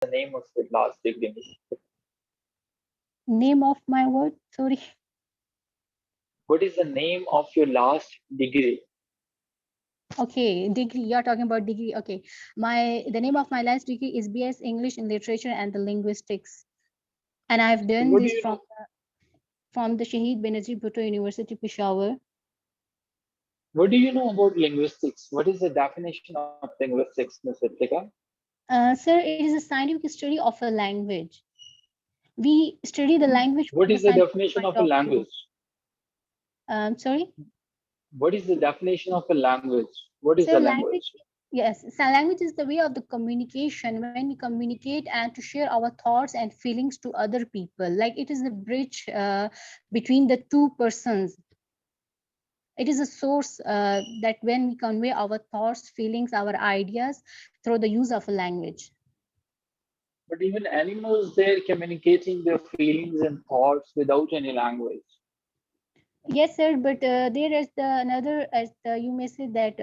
the name of your last degree? Name of my word, sorry. What is the name of your last degree? Okay, degree, you're talking about degree. Okay, the name of my last degree is BS English in Literature and the Linguistics, and I've done What do this you know? from the Shahid Benazir Bhutto University, Peshawar. What do you know about linguistics? What is the definition of linguistics, Ms. Ritika? Sir, it is a scientific study of a language. We study the language What from a is the scientific definition point of a of view. language? Sorry? What is the definition of a language? What is Sir, a language, language? yes. So language is the way of the communication when we communicate and to share our thoughts and feelings to other people. Like it is a bridge between the two persons. It is a source that when we convey our thoughts, feelings, our ideas through the use of a language. But even animals, they're communicating their feelings and thoughts without any language. Yes, sir, but there is another, as you may say that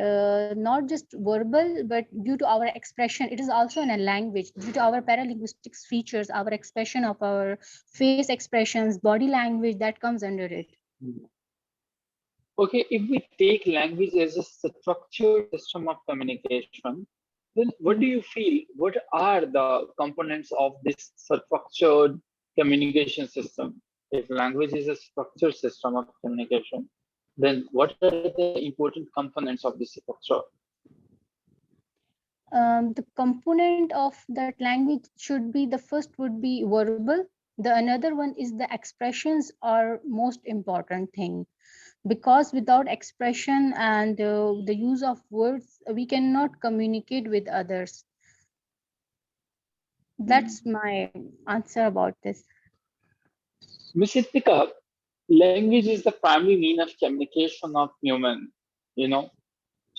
not just verbal, but due to our expression, it is also in a language. Due to our paralinguistics features, our expression of our face expressions, body language, that comes under it. Okay, if we take language as a structured system of communication, then what do you feel? What are the components of this structured communication system? If language is a structured system of communication, then what are the important components of this structure? The component of that language should be, the first would be verbal. The another one is the expressions are most important thing, because without expression and the use of words, we cannot communicate with others. That's my answer about this. Ms. Ritika, language is the primary mean of communication of human, you know.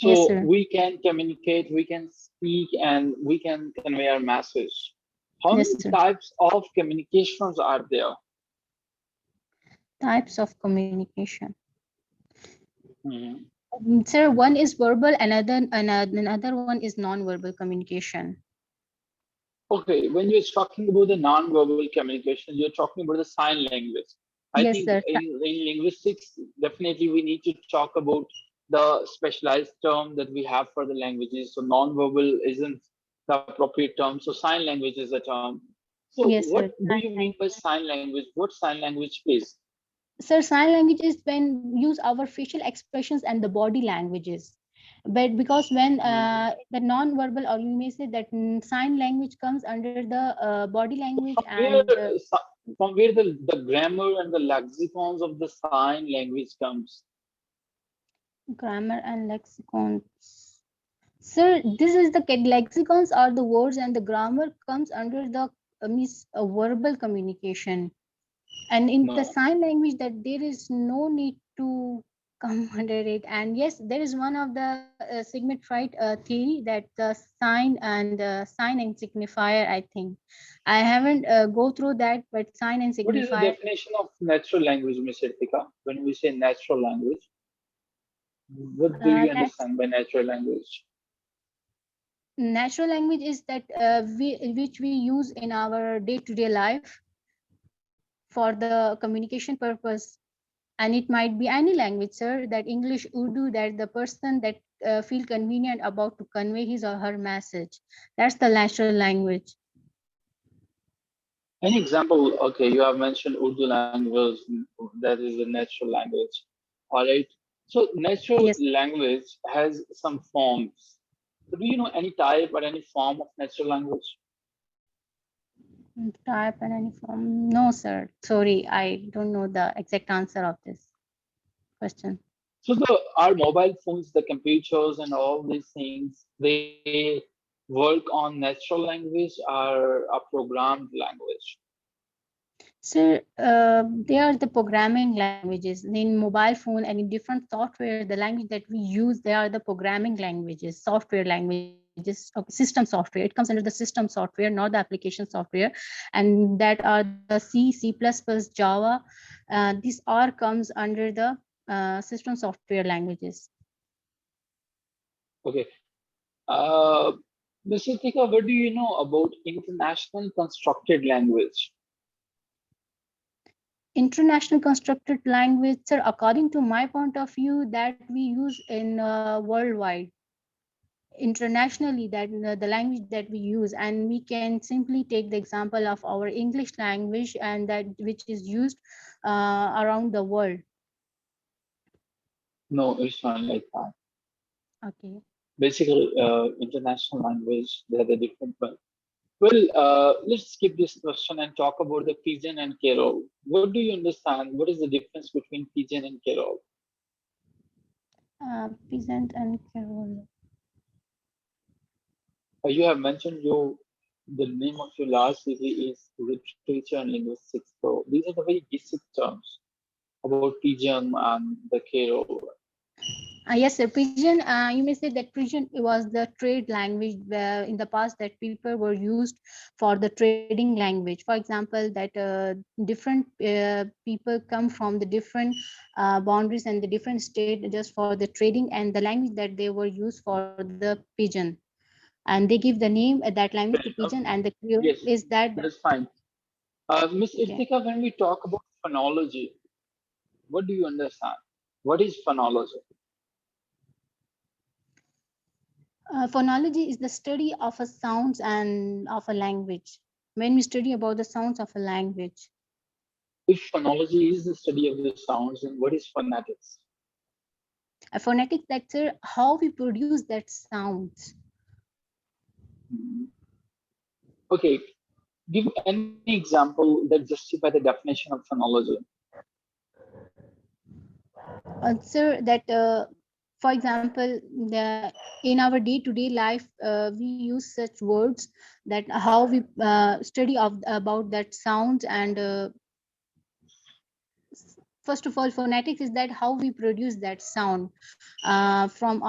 Yes, So sir. we can communicate, we can speak, and we can convey our message. How Yes, many sir. types of communications are there? Types of communication. Mhm. Sir, one is verbal, another one is non-verbal communication. Okay, when you're talking about the non-verbal communication, you're talking about the sign language. I Yes, think sir. in linguistics, definitely we need to talk about the specialized term that we have for the languages. So non-verbal isn't the appropriate term. So sign language is a term. So Yes, what sir. do you mean by sign language? What sign language is? Sir, sign language is when we use our facial expressions and the body languages. But because when the non-verbal, or you may say that sign language comes under the body language From where, and the grammar and the lexicons of the sign language comes? grammar and lexicons. Sir, this is the lexicons are the words, and the grammar comes under the verbal communication. And in the No. sign language, that there is no need to come under it. And yes, there is one of the signified theory that the sign and signifier, I think. I haven't go through that, but sign and What is the signifier. definition of natural language, Ms. Ritika? When we say natural language, what do you That's understand by natural language? natural language is that which we use in our day-to-day life for the communication purpose. And it might be any language, sir, that English, Urdu, that the person that feel convenient about to convey his or her message. That's the natural language. Any example? Okay, you have mentioned Urdu language, that is a natural language. All right. So natural Yes. language has some forms. So do you know any type or any form of natural language? Type and any form. No, sir. Sorry, I don't know the exact answer of this question. So our mobile phones, the computers, and all these things, they work on natural language or a programmed language. So they are the programming languages in mobile phone and in different software. The language that we use, they are the programming languages, software languages, system software. It comes under the system software, not the application software, and that are the C, C++, Java. These are comes under the system software languages. Okay. Uh, Ms. Ritika, what do you know about international constructed language? International constructed language, sir, according to my point of view, that we use in worldwide, internationally, that the language that we use, and we can simply take the example of our English language, and that which is used around the world. No, it's not like that. Okay. Basically, international language, they're the different one. Well, let's skip this question and talk about the pigeon and carol. What do you understand? What is the difference between pigeon and carol? Peasant and carol. You have mentioned the name of your last degree is literature and linguistics. So these are the very basic terms about pigeon and the carol. Yes, sir. Pigeon, you may say that pigeon was the trade language in the past, that people were used for the trading language. For example, that different people come from the different boundaries and the different state just for the trading, and the language that they were used for the pigeon. And they give the name that language to Fair pigeon, enough. and the creole Yes, is that. that's fine. Miss Okay. Irtika, when we talk about phonology, what do you understand? What is phonology? Phonology is the study of a sounds and of a language. When we study about the sounds of a language. If phonology is the study of the sounds, then what is phonetics? Phonetics, that's how we produce that sounds. Hmm. Okay, give any example that justify the definition of phonology. Sir, that for example, in our day-to-day life, we use such words that how we study about that sounds, and first of all, phonetics is that how we produce that sound from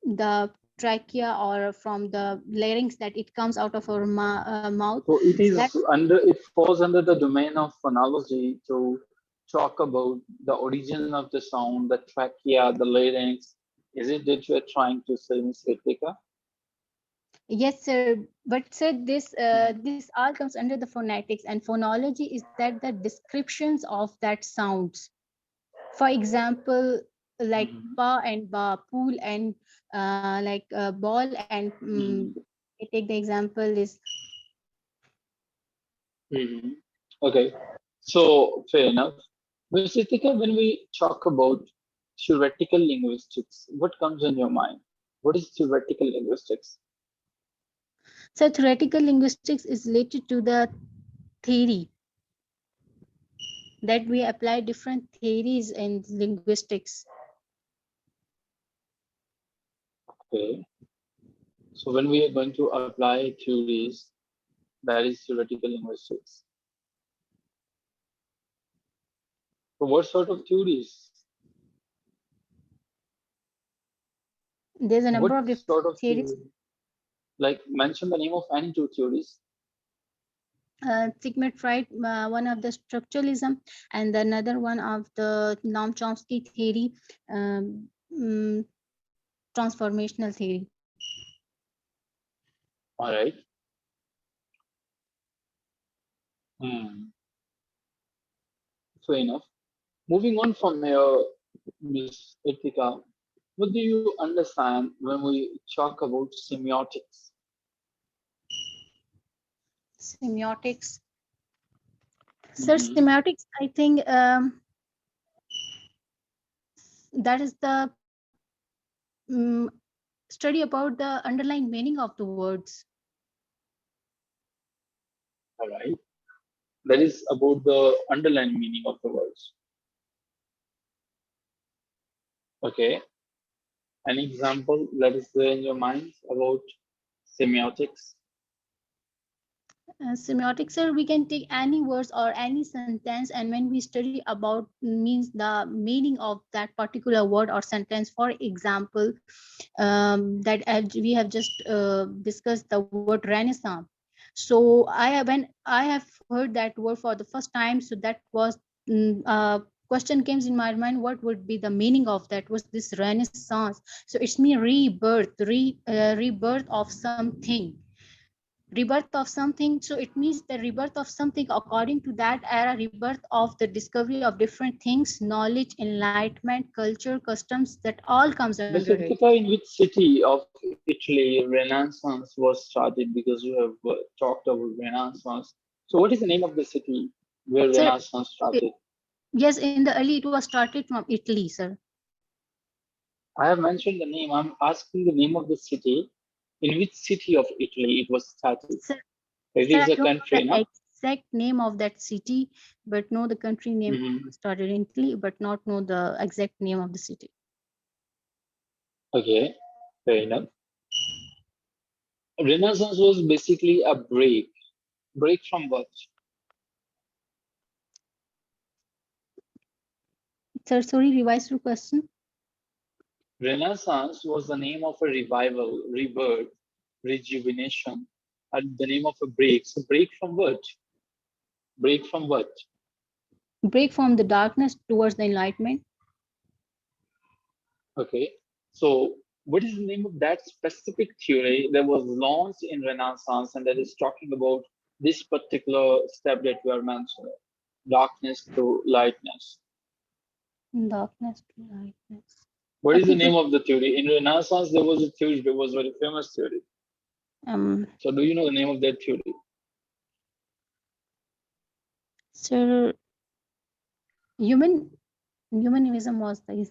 the trachea or from the larynx, that it comes out of our mouth. So it That is it falls under the domain of phonology to talk about the origin of the sound, the trachea, the larynx. Is it that you are trying to say, Ms. Ritika? yes, sir. But sir, this all comes under the phonetics, and phonology is that the descriptions of that sounds. For example, like Mhm. pa and ba, pool and like ball, and Mhm. I take the example is. Mhm. Okay, so fair enough. Ms. Ritika, when we talk about theoretical linguistics, what comes in your mind? What is theoretical linguistics? So theoretical linguistics is related to the theory, that we apply different theories in linguistics. Okay, so when we are going to apply theories, that is theoretical linguistics. So what sort of theories? There's a number What of different sort of theories. theory? Like mention the name of any two theories. Sigmund Freud, one of the structuralism, and another one of the Noam Chomsky theory, mm, transformational theory. All right. Fair enough. Moving on from here, Ms. Etika, what do you understand when we talk about semiotics? Semiotics. Sir, Mhm. semiotics, I think that is the um, study about the underlying meaning of the words. All right. That is about the underlying meaning of the words. Okay. An example that is there in your mind about semiotics? Semiotics, sir, we can take any words or any sentence, and when we study about means the meaning of that particular word or sentence. For example, that we have just discussed the word renaissance. So when I have heard that word for the first time, so that was question comes in my mind, what would be the meaning of that? Was this Renaissance? So it's me rebirth, rebirth of something. Rebirth of something, so it means the rebirth of something according to that era, rebirth of the discovery of different things, knowledge, enlightenment, culture, customs, that all comes under Mr. it. Ritika, in which city of Italy Renaissance was started? Because you have talked about Renaissance. So, what is the name of the city where Sir, Renaissance started? yes, in the early it was started from Italy, sir. I have mentioned the name. I'm asking the name of the city. In which city of Italy it was started? Sir, It sir, is I a don't know country, the no? exact name of that city, but know the country name Mhm. started in Italy, but not know the exact name of the city. Okay, fair enough. Renaissance was basically a break. Break from what? Sir, sorry, revise your question. Renaissance was the name of a revival, rebirth, rejuvenation, and the name of a break. So, break from what? Break from what? Break from the darkness towards the enlightenment. Okay. So, what is the name of that specific theory that was launched in Renaissance and that is talking about this particular step that we are mentioning, darkness to lightness? Darkness to lightness. What is the Okay, name of the theory? In Renaissance, there was a theory that was very famous theory. um, So, do you know the name of that theory? sir, humanism was the.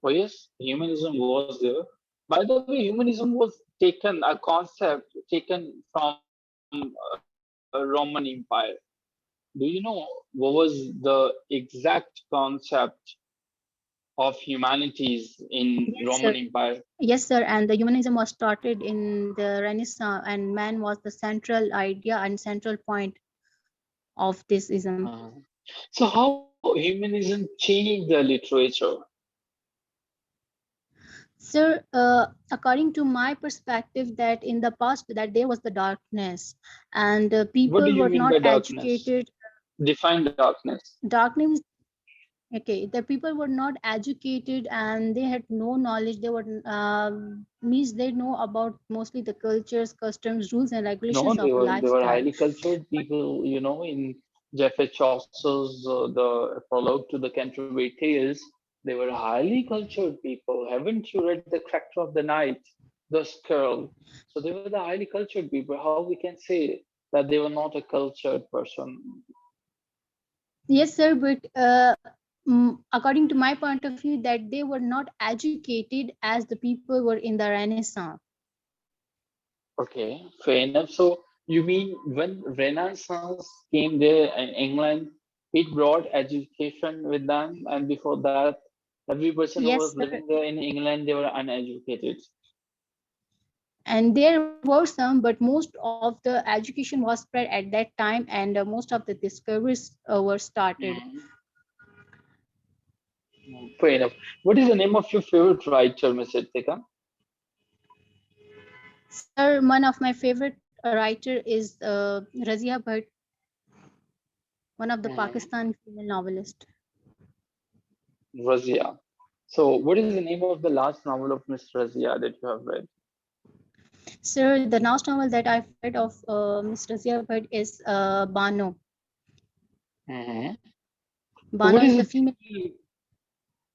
Oh, yes, humanism was there. By the way, humanism was taken, a concept taken from Roman Empire. Do you know what was the exact concept of humanities in Yes, sir. Roman Empire? Yes, sir. And the humanism was started in the Renaissance, and man was the central idea and central point of this ism. Uh, so, how humanism changed the literature? Sir, according to my perspective, that in the past that there was the darkness, and What do people you were mean not by darkness? educated. Define darkness. Darkness, okay, the people were not educated and they had no knowledge. They were means they know about mostly the cultures, customs, rules, and No, regulations of they were lifestyle. highly cultured people. In Jeffrey Chaucer's the prologue to the Canterbury Tales, they were highly cultured people. Haven't you read The Character of the Night, the Skirl? So they were the highly cultured people. How we can say that they were not a cultured person? Yes, sir, but according to my point of view, that they were not educated as the people were in the Renaissance. Okay, fair enough. So you mean when Renaissance came there in England, it brought education with them, and before that, every person who was Yes, living sir. there in England, they were uneducated. And there were some, but most of the education was spread at that time, and most of the discoveries were started. Mm, fair enough. What is the name of your favorite writer, Mr. Tika? Sir, one of my favorite writer is Razia Bhatt, one of the Mm, Pakistan female novelist. Razia. So, what is the name of the last novel of Miss Razia that you have read? Sir, the last novel that I've read of Miss Razia Bhatt is Bano. Mhm. So, Bano is the female.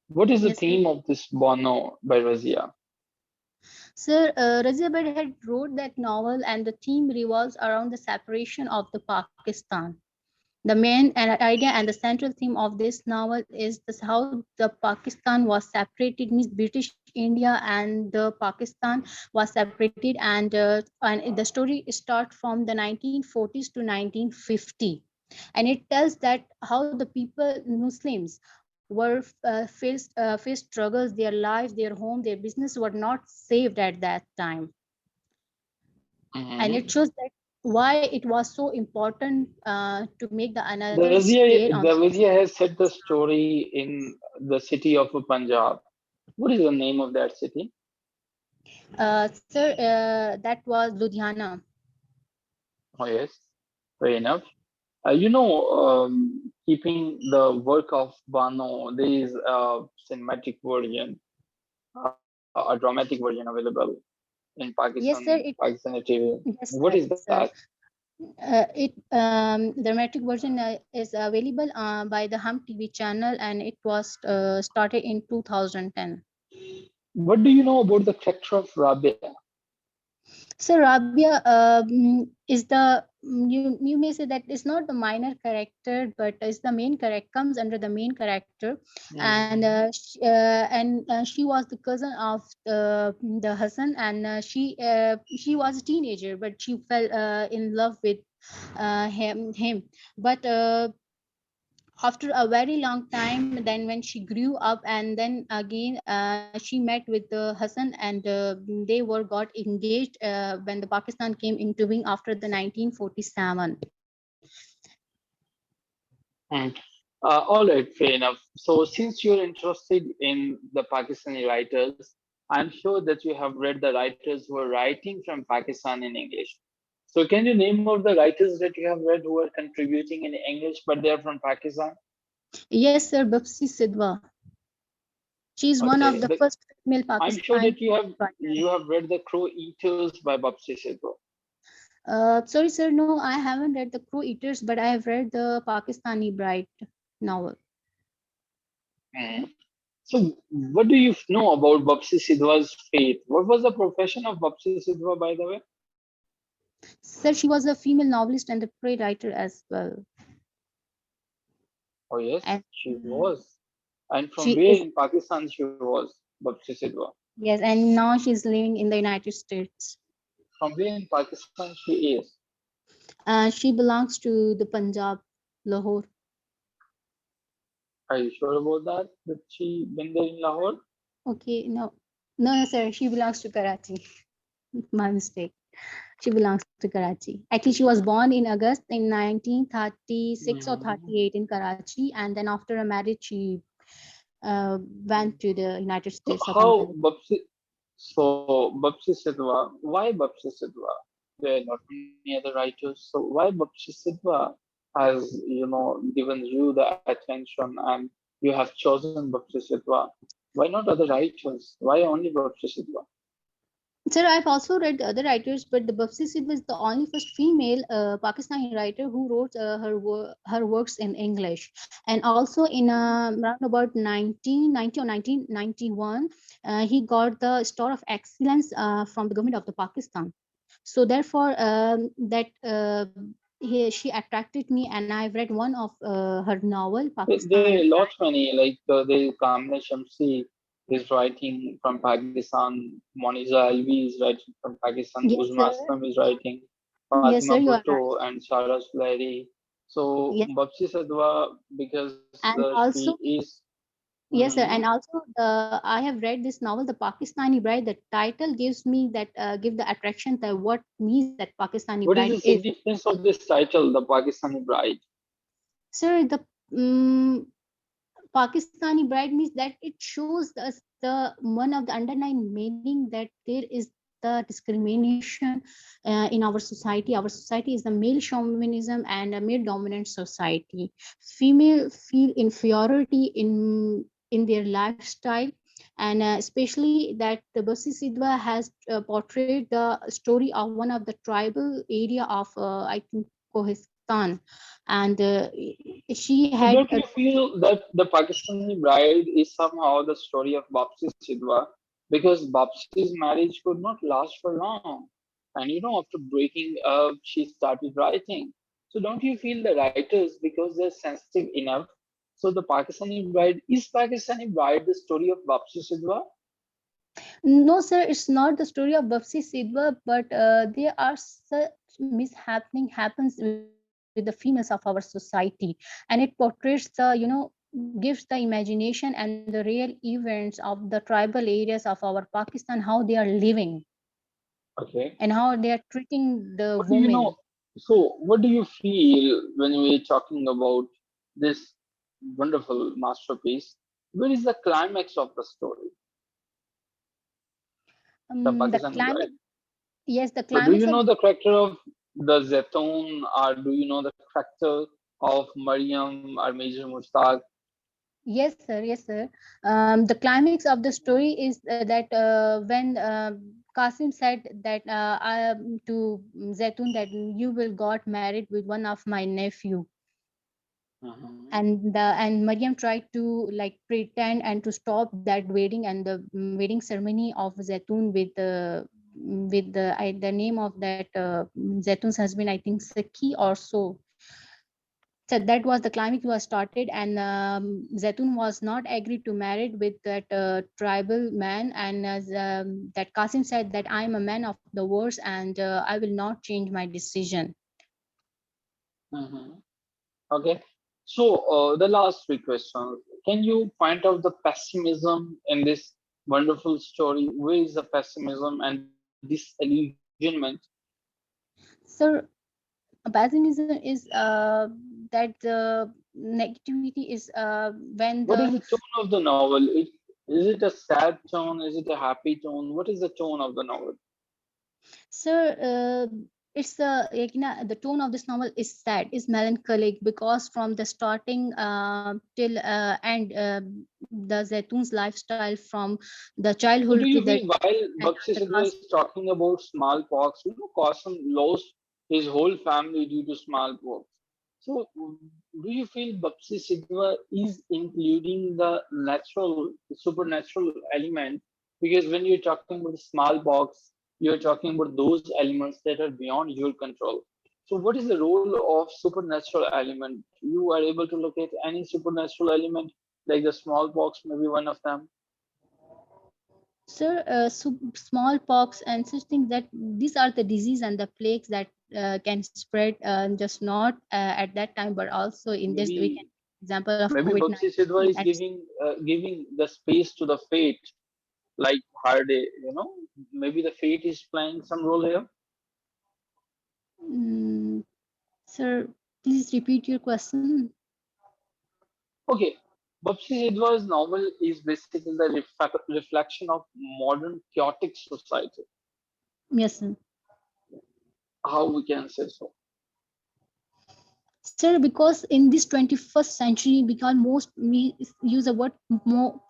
what is the Yes, sir. theme of this Bono by Razia? Sir, Razia Bhatt had wrote that novel, and the theme revolves around the separation of the Pakistan. The main idea and the central theme of this novel is this, how the Pakistan was separated, means British India and the Pakistan was separated, and the story starts from the 1940s to 1950, and it tells that how the people Muslims were faced struggles, their lives, their home, their business were not saved at that time, and Mhm. it shows that why it was so important to make the The another state Razia, on. the Razia has set the story in the city of Punjab. What is the name of that city? Sir, that was Ludhiana. Oh, yes, fair enough. keeping the work of Bano, there is a cinematic version, a dramatic version available in Yes, sir. Pakistani TV. Yes, What sir. is Yes, that? sir. The dramatic version is available by the Hum TV channel, and it was started in 2010. What do you know about the character of Rabia? So Rabia is the you may say that it's not the minor character, but is the main character, comes under the main character, and she was the cousin of the Hassan, and she was a teenager, but she fell in love with him. But after a very long time, then when she grew up, and then again she met with the Hassan, and they were got engaged when the Pakistan came into being after the 1947. Mm. All right, fair enough. So, since you're interested in the Pakistani writers, I'm sure that you have read the writers who are writing from Pakistan in English. So, can you name of the writers that you have read who are contributing in English, but they are from Pakistan? Yes, sir. Bapsi Sidhwa, she is one of Okay, the first female I'm sure Pakistani that writer. you have read the Crow Eaters by Bapsi Sidhu. Sorry, sir, no, I haven't read the Crow Eaters, but I have read the Pakistani Bride novel. Mm. So, what do you know about Bapsi Sidhwa's fate? What was the profession of Bapsi Sidhwa, by the way? Sir, she was a female novelist and a playwright as well. Oh, yes, And she was. And from she where is, in Pakistan she was, Bapsi Sidhwa? yes, and now she's living in the United States. From where in Pakistan she is? She belongs to the Punjab, Lahore. Are you sure about that? That she been there in Lahore? Okay, no, no, sir, she belongs to Karachi. My mistake. She belongs to Karachi. Actually, she was born in August in 1936 or Mm. 38 in Karachi, and then after a marriage, she went to the United So States of how America. Bapsi Sidhwa? Why Bapsi Sidhwa? There are not many other writers. So why Bapsi Sidhwa has given you the attention and you have chosen Bapsi Sidhwa? Why not other writers? Why only Bapsi Sidhwa? Sir, I've also read other writers, but the Bapsi Sid was the only first female Pakistani writer who wrote her works in English. And also in around about 1990 or 1991, he got the Star of Excellence from the government of the Pakistan. So therefore, that she attracted me, and I've read one of her novel, There are Pakistani. lots many, like there is Kamna Shamsi is writing from Pakistan, Moniza Alvi is writing from Pakistan, Yes, Uzma sir. Aslam is writing, Yes, Fatima sir. You are right. Bhutto and Sarah Sulairi. So Yes, Bapsi Sadhwa, because and she also. is. Yes, sir. Mhm. And also, I have read this novel, The Pakistani Bride. The title gives me that give the attraction that what means that Pakistani What is bride the is. significance of this title, The Pakistani Bride? Sir, the um, Pakistani bride means that it shows us the one of the underlying meaning that there is the discrimination in our society. Our society is the male chauvinism and a male dominant society. Female feel inferiority in their lifestyle, and especially that the Basi Sidhwa has portrayed the story of one of the tribal area of I think Kohistan, and she So had don't you feel that the Pakistani Bride is somehow the story of Bapsi Sidhwa? Because Bapsi's marriage could not last for long. And after breaking up, she started writing. So don't you feel the writers, because they're sensitive enough? So the Pakistani Bride, is Pakistani Bride the story of Bapsi Sidhwa? No, sir, it's not the story of Bapsi Sidhwa, but there are such mishappening happens with the females of our society, and it portrays gives the imagination and the real events of the tribal areas of our Pakistan, how they are living Okay. and how they are treating the What do you know? women. So what do you feel when we're talking about this wonderful masterpiece? Where is the climax of the story? The The Pakistani climate, Bride. yes, the So do you climax of know the character of the Zetun, or do you know the character of Maryam or Major Mushtaq? Yes, sir. Yes, sir. The climax of the story is that when Qasim said that to Zaitun that you will got married with one of my nephew, Mhm. and Maryam tried to like pretend and to stop that wedding and the wedding ceremony of Zaitun with the name of that Zaitun's husband, I think Saki or so. So that was the climax was started, and Zaitun was not agreed to marry with that tribal man, and as that Qasim said that I am a man of the words and I will not change my decision. Mhm. Okay. So, the last three questions. Can you point out the pessimism in this wonderful story? Where is the pessimism and disillusionment? So pessimism is that the negativity is when What is the the tone of the novel? Is it a sad tone? Is it a happy tone? What is the tone of the novel? so it's like, you know, the tone of this novel is sad, is melancholic, because from the starting till end, the Zaitun's lifestyle from the So, childhood do to you the feel while and Bakshi after Sidhwa class. is talking about smallpox, Qasim lost his whole family due to smallpox. So, do you feel Bakshi Sidhwa is including the natural, supernatural element? Because when you're talking about smallpox, you're talking about those elements that are beyond your control. So, what is the role of supernatural element? You are able to locate any supernatural element, like the smallpox, maybe one of them. So, smallpox and such things, that these are the disease and the plagues that can spread, just not at that time, but also in this we can Maybe example of maybe COVID Bakshi Sidhwa 19 is giving the space to the fate, like Harday. Maybe the fate is playing some role here. Sir, please repeat your question. Okay, Bakshi Sidhwa's novel is basically the reflection of modern chaotic society. Yes, sir. How we can say so? Sir, because in this 21st century, because most we use the word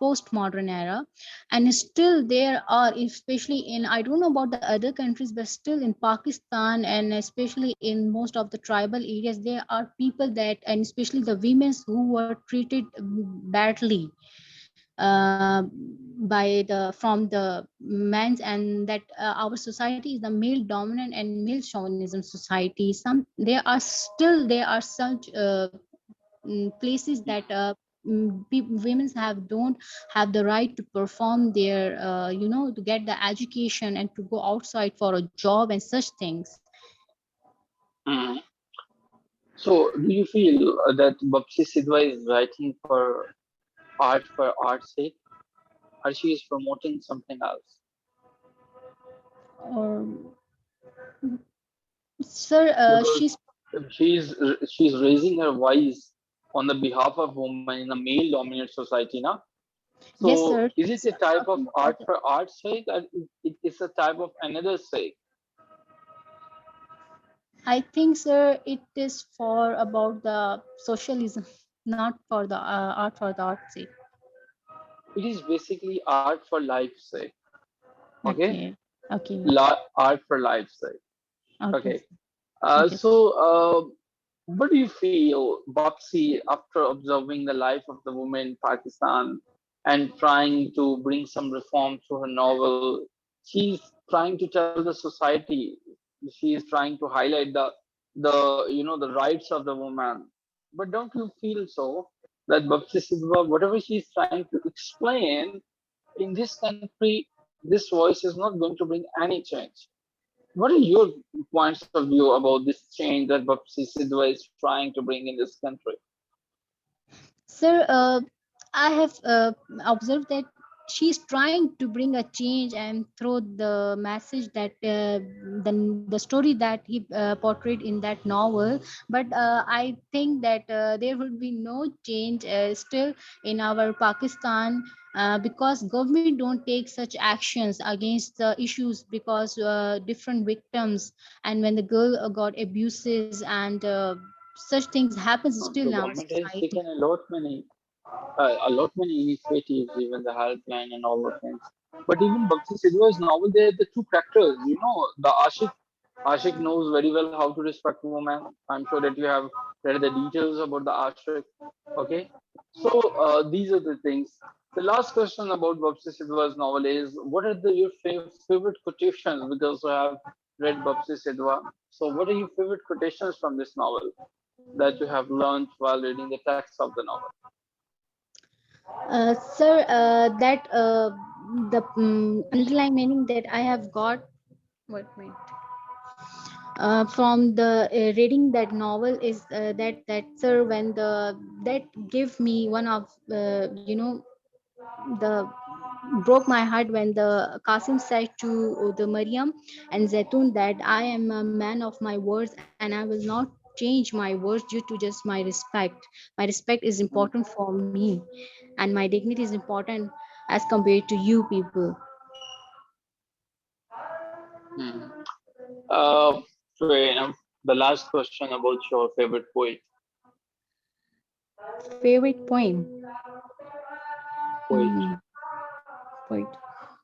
postmodern era, and still there are, especially in, I don't know about the other countries, but still in Pakistan and especially in most of the tribal areas, there are people that, and especially the women who were treated badly by the from the men's, and that our society is the male dominant and male chauvinism society. There are such places that women don't have the right to perform their to get the education and to go outside for a job and such things. Mhm. So, do you feel that Bakshi Sidhwa is writing for art's sake, or she is promoting something else? Or sir, Because she's she's raising her voice on the behalf of women in a male dominant society now. yes, So sir, is it she's a type of talking art about the, for art's sake, or it's a type of another sake? I think, sir, it is for about the socialism, not for the art for the art's sake. It is basically art for life's sake. Okay, Okay, okay, Art for life's sake. okay, Okay. sir. Okay. What do you feel, Bapsi, after observing the life of the woman in Pakistan and trying to bring some reform to her novel? She's trying to tell the society. She is trying to highlight the rights of the woman. But don't you feel so that Bapsi Sidhwa, whatever she's trying to explain in this country, this voice is not going to bring any change? What are your points of view about this change that Bapsi Sidhwa is trying to bring in this country? Sir, I have observed that she's trying to bring a change and through the message that the story that he portrayed in that novel. But I think that there will be no change still in our Pakistan, because government don't take such actions against the issues, because different victims, and when the girl got abuses and such things happens still The in our government has society. taken a lot many initiatives, even the helpline and all the things. But even Bakshi Sidhu's novel, they're the two characters. You know, the Ashik knows very well how to respect women. I'm sure that you have read the details about the Ashik. Okay, so these are the things. The last question about Bakshi Sidhu's novel is, what are your favorite quotations? Because I have read Bakshi Sidhu. So, what are your favorite quotations from this novel that you have learned while reading the text of the novel? Sir, that the underlying meaning that I have got, what meant from the reading that novel is that sir, when the that give me one of the broke my heart when the Qasim said to the Maryam and Zaitun that I am a man of my words and I will not change my words due to just my respect. My respect is important for me and my dignity is important as compared to you people. Hmm. Uh, fair enough. The last question about your favorite poet. Favorite poem. Poet. Poet.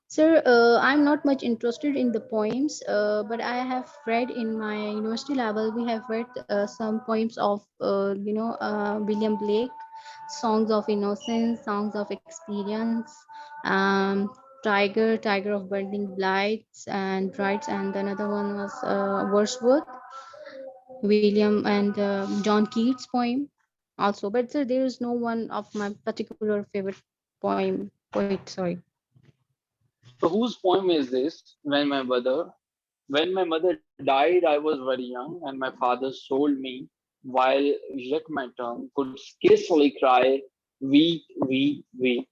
Sir, I'm not much interested in the poems, but I have read in my university level. We have read some poems of, William Blake, songs of innocence, songs of experience, um, Tiger of Burning Blights and Rights, and another one was Wordsworth, William and John Keats poem also. But sir, there is no one of my particular favorite poet. Sorry. So whose poem is this? When my mother died, I was very young, and my father sold me while yet my tongue could scarcely cry, weep, weep, weep.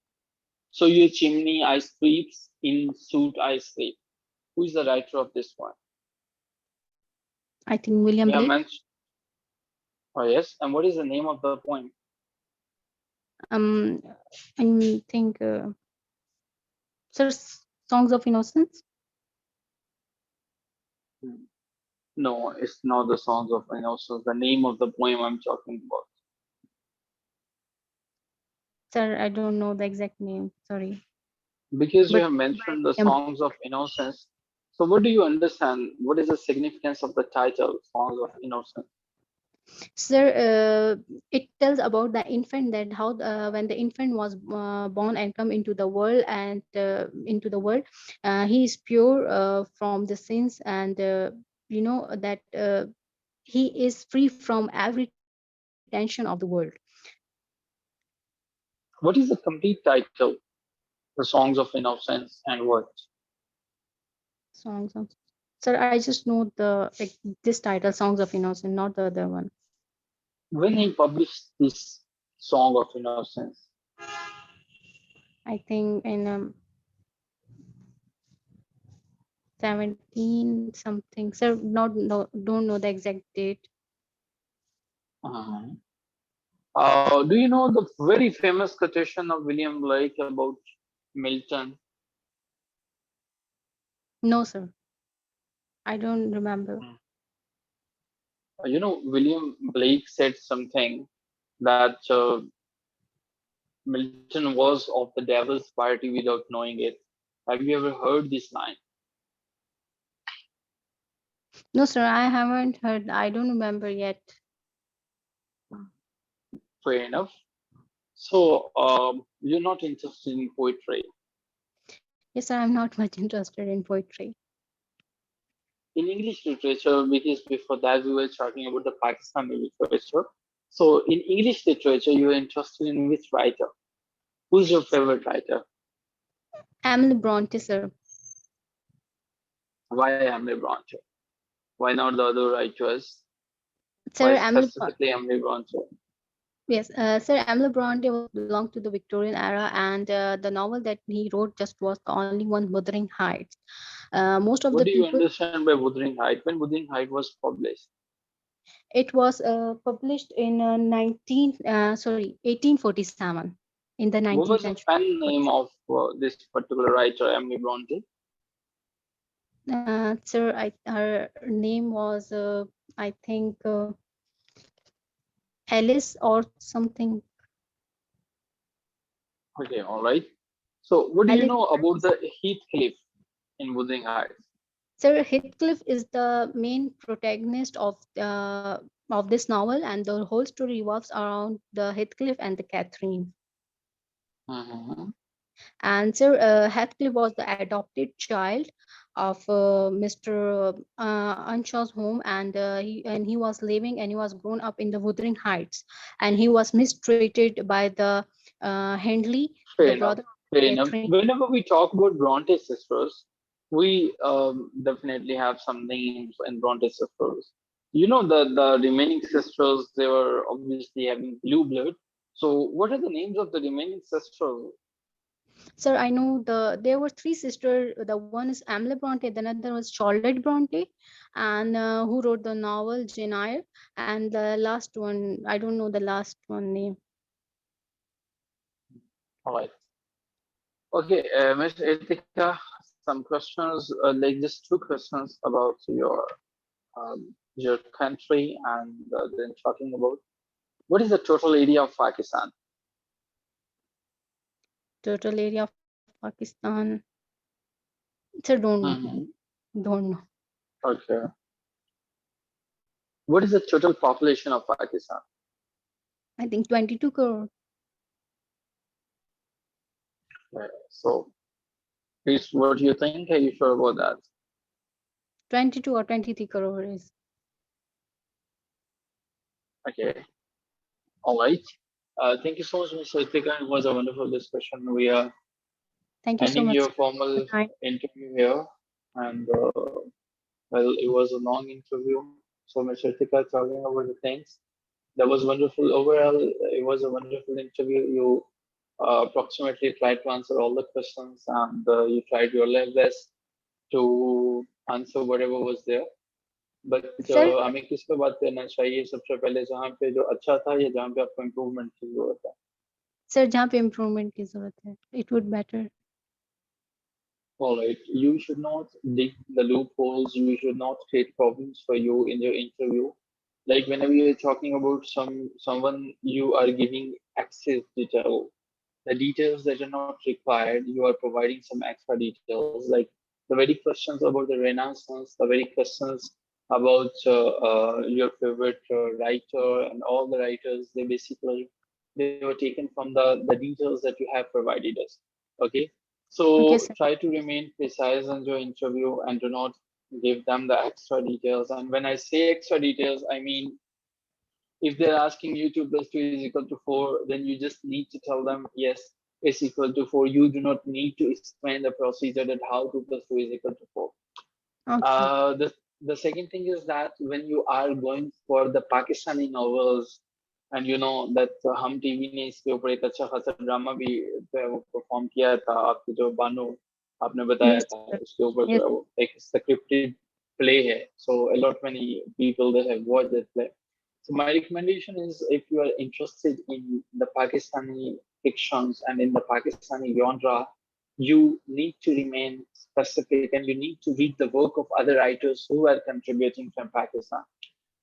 So your chimney I sweeps, in suit I sleep. Who is the writer of this one? I think William Yeah, Blake. mentioned. Oh yes, and what is the name of the poem? Um, I think sir, Songs of Innocence. Hmm. No, it's not the Songs of Innocence. The name of the poem I'm talking about. Sir, I don't know the exact name. Sorry, Because you but have by mentioned the William Songs of Innocence. So, what do you understand? What is the significance of the title, Songs of Innocence? Sir, it tells about the infant that how when the infant was born and come into the world and he is pure from the sins and that he is free from every tension of the world. What is the complete title? The Songs of Innocence and what? Songs of Sir, I just know the like this title, Songs of Innocence, not the other one. When he published this Song of Innocence, I think in 17 something. Sir, not no, don't know the exact date. uh, do you know the very famous quotation of William Blake about Milton? No, sir, I don't remember. William Blake said something that Milton was of the devil's party without knowing it. Have you ever heard this line? No, sir, I haven't heard. I don't remember yet. Fair enough. So, you're not interested in poetry. Yes, sir, I'm not much interested in poetry. In English literature, because before that we were talking about the Pakistani literature. So, in English literature, you're interested in which writer? Who's your favorite writer? Emily Bronte, sir. Why Emily Bronte? Why not the other writers? Sir, Why Emily. specifically Emily Bronte? Yes, Sir Emily Bronte was belonged to the Victorian era, and the novel that he wrote just was the only one, Wuthering Heights. Most of What the do you people, understand by Wuthering Height? When Wuthering Height was published? it was published in 1847 in the What 19th was the century. pen name of this particular writer, Emily Bronte? Sir, her name was, I think, Alice or something. Okay, all right. So what do you Alice. know about the Heathcliff in Wuthering Heights? Sir, Heathcliff is the main protagonist of this novel, and the whole story revolves around the Heathcliff and the Catherine. Mhm. And Sir, Heathcliff was the adopted child of Mr. Anshaw's home, and he was living and he was grown up in the Wuthering Heights, and he was mistreated by the Hindley, Fair the enough. brother of Fair enough. Catherine. Whenever we talk about Bronte sisters, we definitely have some names in Bronte sisters. You know, the remaining sisters, they were obviously having blue blood. So what are the names of the remaining sisters? Sir, I know there were three sisters. The one is Emily Bronte, the another was Charlotte Bronte, and who wrote the novel Jane Eyre, and the last one I don't know the last one name. All right. Okay, Ms. Etika, some questions, like just two questions about your country, and then talking about what is the total area of Pakistan? Total area of Pakistan. Sir, Mhm. don't know. Okay. What is the total population of Pakistan? I think 22 crore. So, please, what do you think? Are you sure about that? 22 or 23 crore is. Okay. All right. Thank you so much, Mr. Etika. It was a wonderful discussion. We are Thank you so ending much, your sir, for formal the time. interview here, and well, it was a long interview. So, Mr. Etika, talking about the things. That was wonderful. Overall, it was a wonderful interview. You approximately tried to answer all the questions, and you tried your level best to answer whatever was there. But Sir, हमें किस पे बात करना चाहिए सबसे पहले जहाँ पे जो अच्छा था या जहाँ पे आपको इम्प्रूवमेंट की जरूरत है. sir, जहाँ पे improvement की जरूरत है. It would better. All right, you should not dig the loopholes. You should not create problems for you in your interview. Like whenever you're talking about someone, you are giving access detail. The details that are not required, you are providing some extra details. Like the very questions about the Renaissance, the very questions about your favorite writer and all the writers, they were taken from the details that you have provided us. Okay, Okay, so sir. try to remain precise in your interview and do not give them the extra details. And when I say extra details, I mean if they're asking you 2 plus 2 is equal to 4, then you just need to tell them yes, is equal to 4. You do not need to explain the procedure that how 2 plus 2 is equal to 4. Okay. The second thing is that when you are going for the Pakistani novels, and you know that हम TV ने इसके ऊपर एक अच्छा खासा drama भी perform किया था, आपके जो बानो आपने बताया Yes, था sir. उसके ऊपर जो Yes. है वो एक स्क्रिप्टेड play है. So a lot many people that have watched that play. So my recommendation is if you are interested in the Pakistani fictions and in the Pakistani genre, you need to remain specific and you need to read the work of other writers who are contributing from Pakistan.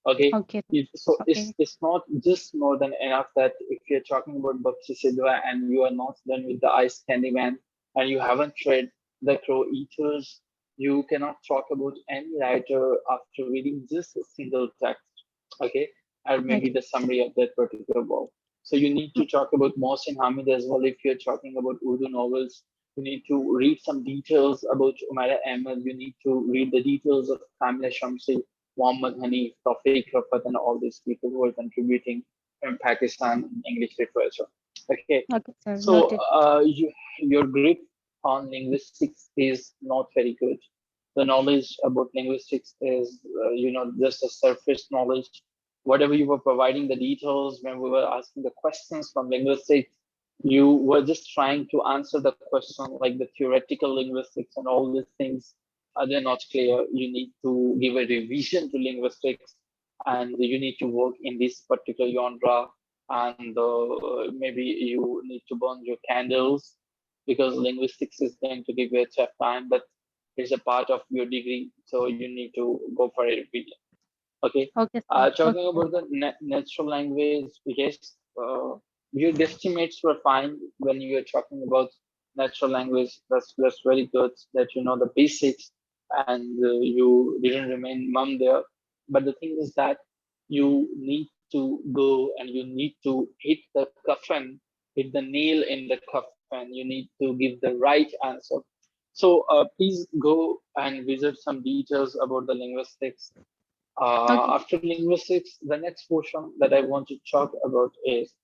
Okay. Okay. So Okay. it's not just more than enough that if you're talking about Bakshi Sidhwa and you are not done with the Ice Candyman and you haven't read the Crow Eaters, you cannot talk about any writer after reading just a single text. Okay, or maybe Okay. the summary of that particular book. So you need to talk about Mohsin Hamid as well. If you're talking about Urdu novels, you need to read some details about Umaira Ahmed. You need to read the details of Kamila Shamsi, Muhammad Hanif, Tawfiq Rafat, and all these people who are contributing from Pakistan in English literature. Okay, Okay, sir. so Noted. your grip on linguistics is not very good. The knowledge about linguistics is, just a surface knowledge. Whatever you were providing the details when we were asking the questions from linguistics, you were just trying to answer the question like the theoretical linguistics and all these things. They're not clear. You need to give a revision to linguistics and you need to work in this particular genre, and maybe you need to burn your candles because linguistics is going to give you a tough time, but it's a part of your degree, so you need to go for a revision. Okay. Okay, sir. Okay, Talking sir. about the natural language, yes, your guesstimates were fine when you were talking about natural language. That's very good that you know the basics and you didn't remain mum there. But the thing is that you need to go and you need to hit the coffin, hit the nail in the coffin. You need to give the right answer. So please go and visit some details about the linguistics. Okay. After linguistics, the next portion that I want to talk about is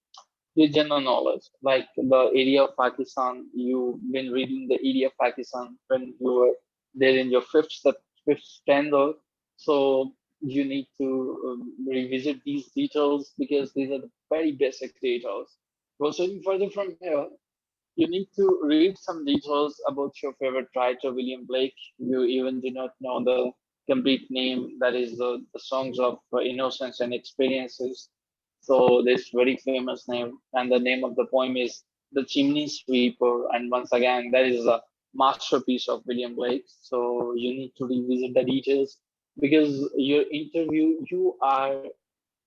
the general knowledge, like the area of Pakistan. You've been reading the area of Pakistan when you were there in your fifth standard. So you need to revisit these details because these are the very basic details. Proceeding further from here, you need to read some details about your favorite writer, William Blake. You even do not know the complete name, that is the songs of innocence and experiences. So this very famous name, and the name of the poem is The Chimney Sweeper. And once again, that is a masterpiece of William Blake. So you need to revisit the details because your interview, you are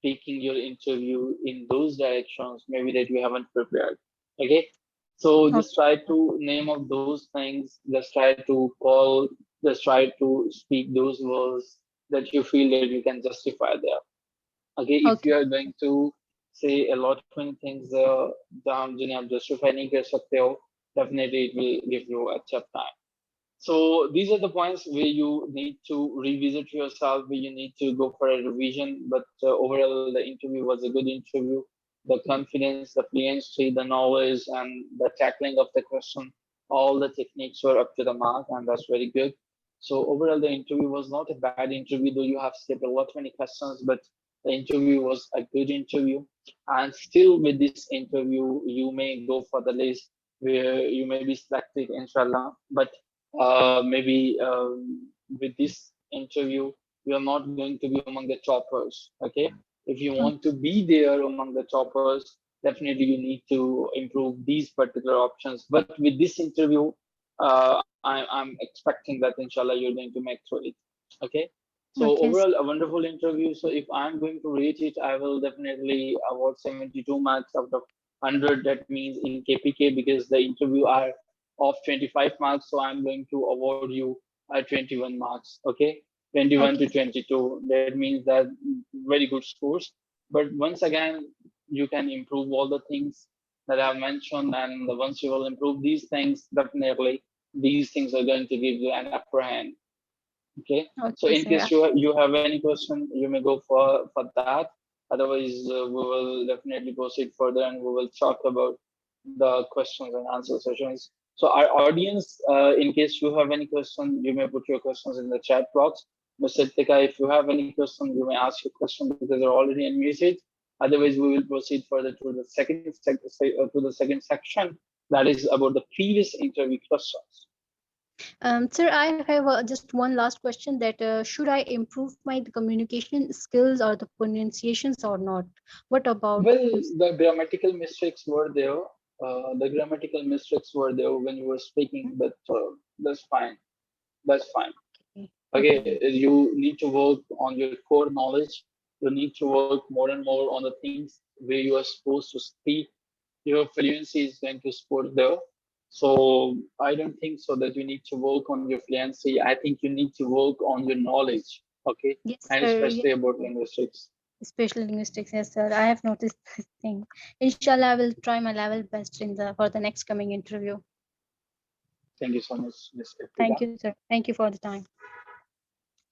taking your interview in those directions, maybe that you haven't prepared. Okay. So Okay. just try to name of those things, just try to call, just try to speak those words that you feel that you can justify there. Okay, if Okay. you are going to say a lot of many things जहाँ जिन्हें आप justify नहीं कर सकते हो, definitely it will give you a tough time. So these are the points where you need to revisit yourself, where you need to go for a revision. But overall, the interview was a good interview. The confidence, the fluency, the knowledge, and the tackling of the question, all the techniques were up to the mark, and that's very good. So overall, the interview was not a bad interview, though you have skipped a lot many questions, but the interview was a good interview. And still, with this interview, you may go for the list where you may be selected, inshallah. But maybe with this interview, you are not going to be among the toppers. Okay, if you Okay. want to be there among the toppers, definitely you need to improve these particular options. But with this interview, I'm expecting that inshallah you're going to make through it. Okay. So Okay. overall, a wonderful interview. So if I'm going to rate it, I will definitely award 72 marks out of 100. That means in KPK because the interview are of 25 marks. So I'm going to award you 21 marks. Okay, 21 to Okay. 22. That means that very good scores. But once again, you can improve all the things that I've mentioned, and once you will improve these things, definitely these things are going to give you an upper hand. Okay. So Okay, in sir. case you have any question, you may go for that. Otherwise, we will definitely proceed further and we will talk about the questions and answer sessions. So our audience, in case you have any question, you may put your questions in the chat box. Ms. Tika, if you have any question, you may ask your question because they're already unmuted. Otherwise, we will proceed further to the to the second section, that is about the previous interview questions. Sir, I have just one last question that should I improve my communication skills or the pronunciations or not? What about Well, this? the grammatical mistakes were there. The grammatical mistakes were there when you were speaking, but that's fine. That's fine. Okay. Okay, Okay. you need to work on your core knowledge. You need to work more and more on the things where you are supposed to speak. Your fluency is going to support there. So I don't think so that you need to work on your fluency. I think you need to work on your knowledge. Okay, Yes, and sir. Yes, especially about sir. linguistics. Special linguistics. Yes, sir. I have noticed this thing. Inshallah, I will try my level best in the for the next coming interview. Thank you so much, Ms. Thank Kritika. you, sir. Thank you for the time.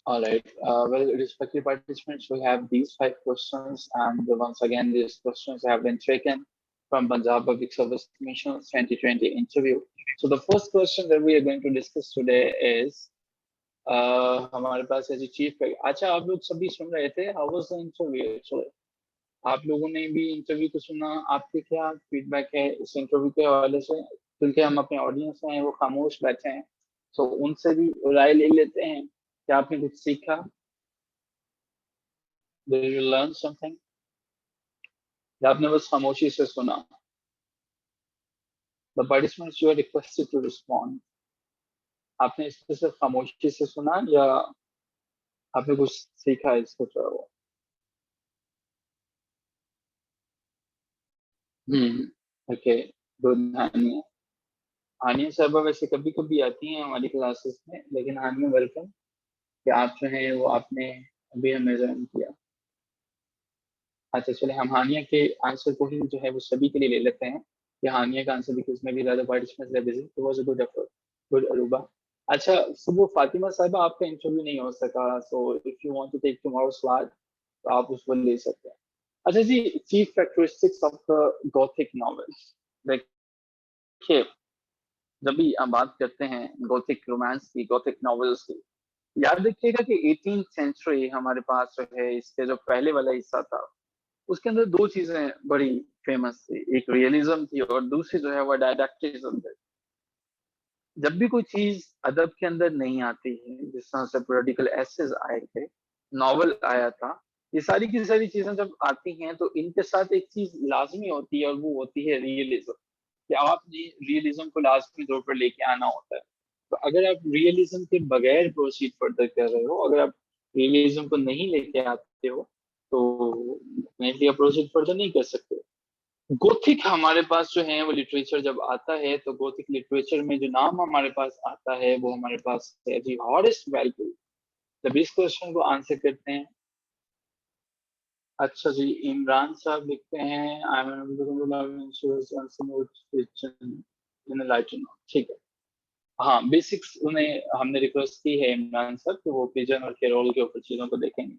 All right. Well, respected participants, we have these five questions, and once again, these questions have been taken from Punjab Public Service Commission's 2020 interview. So the first question that we are going to discuss today is, हमारे पास है जी chief. अच्छा, आप लोग सभी सुन रहे थे? How was the interview actually? आप लोगों ने भी इंटरव्यू को सुना? आपके क्या फीडबैक है इस इंटरव्यू के हवाले से? क्योंकि हम अपने ऑडियंस हैं, वो खामोश बैठे हैं, तो उनसे भी राय ले लेते हैं कि आपने कुछ सीखा। Did you learn something? या आपने बस खामोशी से सुना? The participants, you are requested to respond. आपने इसको सिर्फ खामोशी से सुना या आपने कुछ सीखा इसको जो है वो? Okay, good. हानिया, हानिया साहबा वैसे कभी कभी आती हैं हमारी क्लासेस में, लेकिन हानिया वेलकम कि आप जो है वो आपने अभी हमें ज्वाइन किया। अच्छा चले, हम हानिया के आंसर को ही जो है वो सभी के लिए ले लेते हैं कि हानिया का आंसर, बिकॉज में भी ज़्यादा पार्टिसिपेंट्स है बिजी, तो was a good effort, good Aruba. अच्छा, सो वो फातिमा साहिबा आपका इंटरव्यू नहीं हो सका, so if you want to take tomorrow slot तो आप उसको ले सकते हैं। अच्छा जी, chief characteristics of the gothic novels. देखिए, जब भी हम बात करते हैं गॉथिक रोमांस की, गॉथिक नॉवेल्स की, याद रखिएगा कि 18th सेंचुरी हमारे पास जो है, इसके जो पहले वाला हिस्सा था उसके अंदर दो चीजें बड़ी फेमस थी, एक रियलिज्म थी और दूसरी जो है वो डायडक्टिज्म थी। जब भी कोई चीज अदब के अंदर नहीं आती है, जिस तरह से पॉलिटिकल एसेस आए थे, नॉवल आया था, ये सारी की सारी चीजें जब आती हैं तो इनके साथ एक चीज लाजमी होती है और वो होती है रियलिज्म, कि आपने रियलिज्म को लाजमी तौर पर लेके आना होता है। तो अगर आप रियलिज्म के बगैर प्रोसीड फर्दर कर रहे हो, अगर आप रियलिज्म को नहीं लेके आते हो, तो डेफिनेटली आप प्रोसीड फर्दर नहीं कर सकते। गोथिक हमारे पास जो है वो लिटरेचर जब आता है, तो गोथिक लिटरेचर में जो नाम हमारे पास आता है वो हमारे पास है जी हॉरेस वेल्कुल। जब इस क्वेश्चन को आंसर करते हैं, अच्छा जी, इमरान साहब लिखते हैं आई एम, ठीक है। हाँ, बेसिक्स उन्हें हमने रिक्वेस्ट की है इमरान साहब कि वो पिजन और केरोल के ऊपर चीजों को देखेंगे।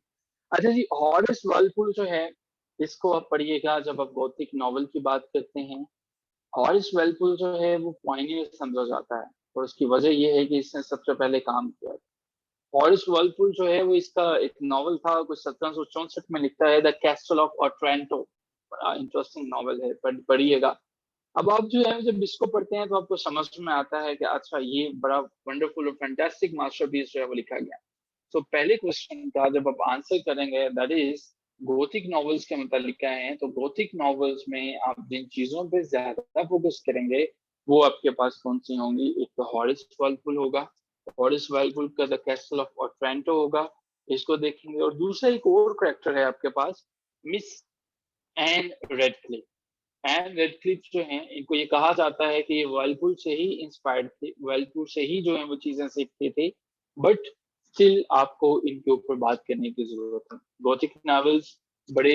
अच्छा जी, हॉरेस वेल्कुल जो है, इसको आप पढ़िएगा जब आप गॉथिक नॉवल की बात करते हैं। हॉरिस वेल्पुल जो है वो पॉइनियर समझा जाता है, और उसकी वजह ये है कि इसने सबसे पहले काम किया। हॉरिस वेल्पुल जो है वो, इसका एक नॉवल था कुछ 1764 में, लिखता है द कैस्टल ऑफ ऑट्रेंटो। बड़ा इंटरेस्टिंग नॉवल है, पढ़िएगा। अब आप जो है जब इसको पढ़ते हैं तो आपको समझ में आता है कि अच्छा, ये बड़ा वंडरफुल और फैंटास्टिक मास्टरपीस जो है वो लिखा गया। तो पहले क्वेश्चन का जब आप आंसर करेंगे, दैट इज गोथिक नॉवेल्स के मतलब क्या है, तो गोथिक नॉवेल्स में आप जिन चीजों पे ज्यादा फोकस करेंगे वो आपके पास कौन सी होंगी? एक तो हॉरिस वॉल्पुल होगा, हॉरिस वॉल्पुल का द कैसल ऑफ ऑट्रेंटो होगा, इसको देखेंगे। और दूसरा एक और करेक्टर है आपके पास, miss Ann Radcliffe. Ann Radcliffe जो है, इनको ये कहा जाता है कि ये वर्लपुल से ही इंस्पायर्ड थे, वर्लपुल से ही जो है वो चीजें सीखते थे, बट स्टिल आपको इनके ऊपर बात करने की जरूरत है। गॉथिक नॉवेल्स बड़े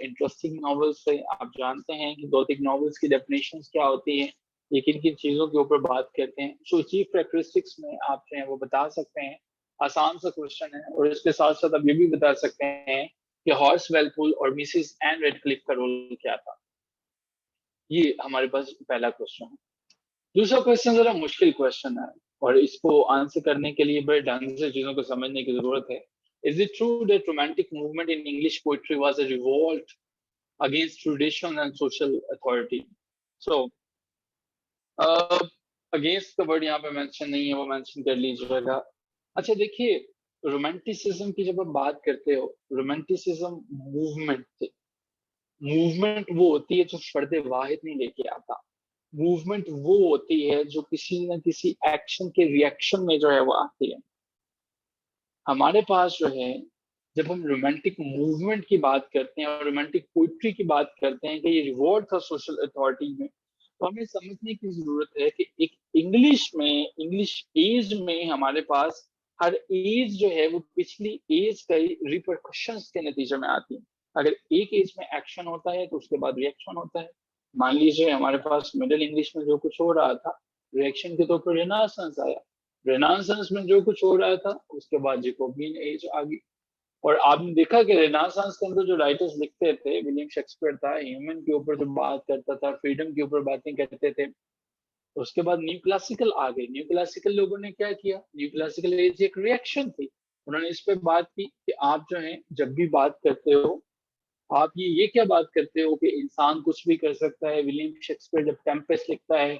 इंटरेस्टिंग नॉवेल्स है। आप जानते हैं कि गॉथिक नॉवेल्स की डेफिनेशंस क्या होती है, ये किन किन चीजों के ऊपर बात करते हैं। सो चीफ कैरेक्टरिस्टिक्स में आप जो है वो बता सकते हैं, आसान सा क्वेश्चन है। और इसके साथ साथ आप ये भी बता सकते हैं कि हॉर्स वेलपुल और मिसिस एन रेडक्लिफ का रोल क्या था। ये हमारे पास पहला क्वेश्चन है। दूसरा क्वेश्चन जरा मुश्किल क्वेश्चन है, और इसको आंसर करने के लिए बड़े ढंग से चीजों को समझने की जरूरत है। Is it true that romantic movement in English poetry was a revolt against tradition and social authority? So against का वर्ड यहाँ पे मेंशन नहीं है, वो मेंशन कर लीजिएगा। अच्छा देखिए, रोमांटिसिज्म की जब आप बात करते हो, रोमांटिसिज्म मूवमेंट, मूवमेंट वो होती है जो फर्द वाहिद नहीं लेके आता। मूवमेंट वो होती है जो किसी न किसी एक्शन के रिएक्शन में जो है वो आती है। हमारे पास जो है, जब हम रोमांटिक मूवमेंट की बात करते हैं और रोमांटिक पोइट्री की बात करते हैं कि ये रिवॉर्ड था सोशल अथॉरिटी में, तो हमें समझने की जरूरत है कि एक इंग्लिश में, इंग्लिश एज में हमारे पास हर एज जो है वो पिछली एज का रिपरकशंस के नतीजे में आती है। अगर एक एज में एक्शन होता है तो उसके बाद रिएक्शन होता है। मान लीजिए हमारे पास मिडिल इंग्लिश में जो कुछ हो रहा था, रिएक्शन के तौर पर रेनासांस आया। रेनासांस में जो कुछ हो रहा था उसके बाद जैकोबियन एज आ गई। और आपने देखा कि रेनासांस के अंदर जो राइटर्स लिखते थे, विलियम शेक्सपियर था, ह्यूमन के ऊपर जो बात करता था, फ्रीडम के ऊपर बातें करते थे। उसके बाद न्यू क्लासिकल आ गई। न्यू क्लासिकल लोगों ने क्या किया, न्यू क्लासिकल एज एक रिएक्शन थी, उन्होंने इस पे बात की कि आप जो है जब भी बात करते हो, आप ये क्या बात करते हो कि इंसान कुछ भी कर सकता है। विलियम शेक्सपियर जब टेम्पेस्ट लिखता है,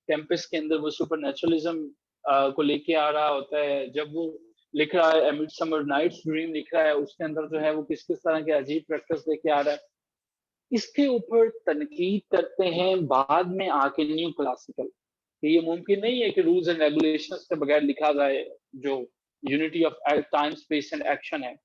टेम्पेस्ट के अंदर वो सुपर नेचुरलिज्म को लेके आ रहा होता है। जब वो लिख रहा है मिडसमर नाइट्स ड्रीम लिख रहा है, उसके अंदर जो है वो किस किस तरह के अजीब प्रैक्टिस लेके आ रहा है, इसके ऊपर तनकीद करते हैं बाद में आके न्यू क्लासिकल। कि ये मुमकिन नहीं है कि रूल्स एंड रेगुलेशंस के बगैर लिखा जाए जो unity of time space and action है।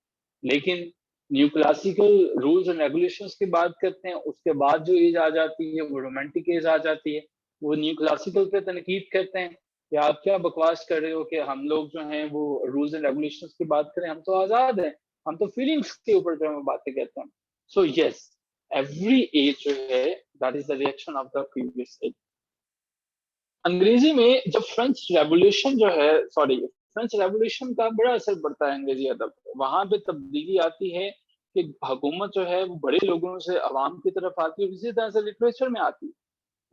लेकिन new classical rules and regulations की बात करते हैं, उसके बाद जो एज आ जाती है वो रोमांटिक एज आ जाती है। वो न्यू क्लासिकल पे तनकीद करते हैं कि आप क्या बकवास कर रहे हो कि हम लोग जो हैं वो रूल्स एंड रेगुलेशंस की बात करें, हम तो आजाद हैं, हम तो फीलिंग्स के ऊपर जो है बातें करते हैं। सो यस, एवरी एज जो है that is the reaction of the previous age. अंग्रेजी में जब फ्रेंच रेवोल्यूशन जो है, सॉरी, फ्रेंच रेवोल्यूशन का बड़ा असर पड़ता है अंग्रेजी अदब, वहां पे तब्दीली आती है कि हुकूमत जो है वो बड़े लोगों से अवाम की तरफ आती है, इसी तरह से लिटरेचर में आती है।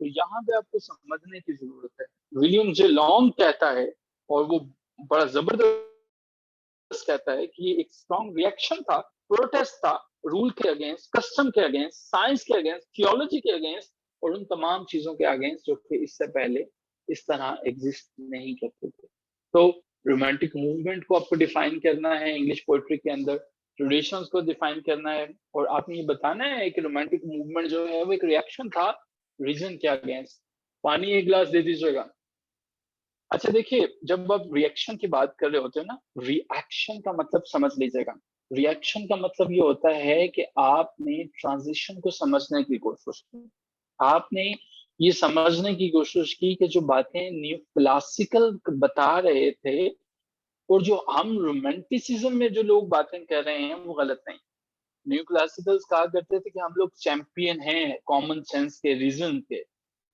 तो यहाँ पे आपको समझने की जरूरत है। विलियम जे लॉन्ग कहता है, और वो बड़ा जबरदस्त कहता है कि ये एक स्ट्रॉन्ग रिएक्शन था, प्रोटेस्ट था रूल के अगेंस्ट, कस्टम के अगेंस्ट, साइंस के अगेंस्ट, थियोलॉजी के अगेंस्ट, और उन तमाम चीजों के अगेंस्ट जो कि इससे पहले इस तरह एग्जिस्ट नहीं करते थे। तो रोमांटिक मूवमेंट को आपको डिफाइन करना है इंग्लिश पोएट्री के अंदर, ट्रेडिशंस को डिफाइन करना है, और आपने ये बताना है कि रोमांटिक मूवमेंट जो है वो एक रिएक्शन था रीजन के अगेंस्ट। पानी एक गिलास दे दीजिएगा। अच्छा देखिए, जब आप रिएक्शन की बात कर रहे होते हैं ना, रिएक्शन का मतलब समझ लीजिएगा। रिएक्शन का मतलब ये होता है कि आपने ट्रांजिशन को समझने की कोशिश की, आपने ये समझने की कोशिश की कि जो बातें न्यू क्लासिकल बता रहे थे और जो हम रोमांटिसिज्म में जो लोग बातें कर रहे हैं वो गलत नहीं। न्यू क्लासिकल्स कहा करते थे कि हम लोग चैंपियन हैं कॉमन सेंस के, रीजन के।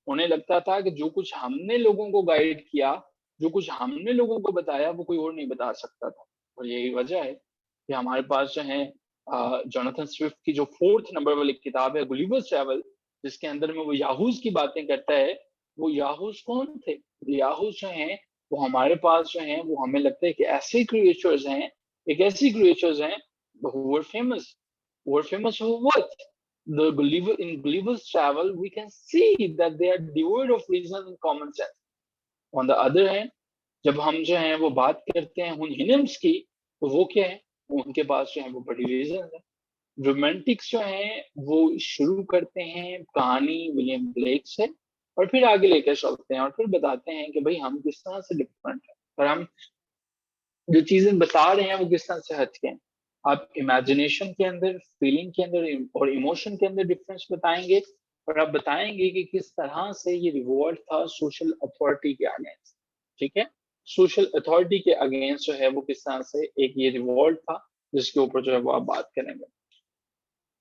उन्हें लगता था कि जो कुछ हमने लोगों को गाइड किया, जो कुछ हमने लोगों को बताया, वो कोई और नहीं बता सकता था। और यही वजह है कि हमारे पास जो है जोनाथन स्विफ्ट की जो 4th नंबर वाली किताब है गुलिवर्स ट्रैवल, जिसके अंदर में वो याहूज की बातें करता है। वो याहूज कौन थे? याहूज जो हैं वो हमारे पास जो हैं वो हमें लगता है कि ऐसे क्रिएचर्स हैं, एक ऐसी क्रिएचर्स हैं who were famous, for what? The believer in believers travel, we can see that they are devoid of reason and common sense. On the other hand, जब हम जो है वो बात करते हैं हुनहिनिम्स की, तो वो क्या है? उनके पास जो है वो बड़ी रीजन है। रोमांटिक्स जो है वो शुरू करते हैं कहानी विलियम ब्लेक से, और फिर आगे लेकर चलते हैं और फिर बताते हैं कि भाई हम किस तरह से डिफरेंट है, और हम जो चीजें बता रहे हैं वो किस तरह से हटके हैं। आप इमेजिनेशन के अंदर, फीलिंग के अंदर और इमोशन के अंदर डिफरेंस बताएंगे, और आप बताएंगे कि किस तरह से ये रिवॉर्ड था सोशल अथॉरिटी के अगेंस्ट। ठीक है, सोशल अथॉरिटी के अगेंस्ट जो है वो किस तरह से एक ये रिवॉर्ड था, जिसके ऊपर जो है वो आप बात करेंगे।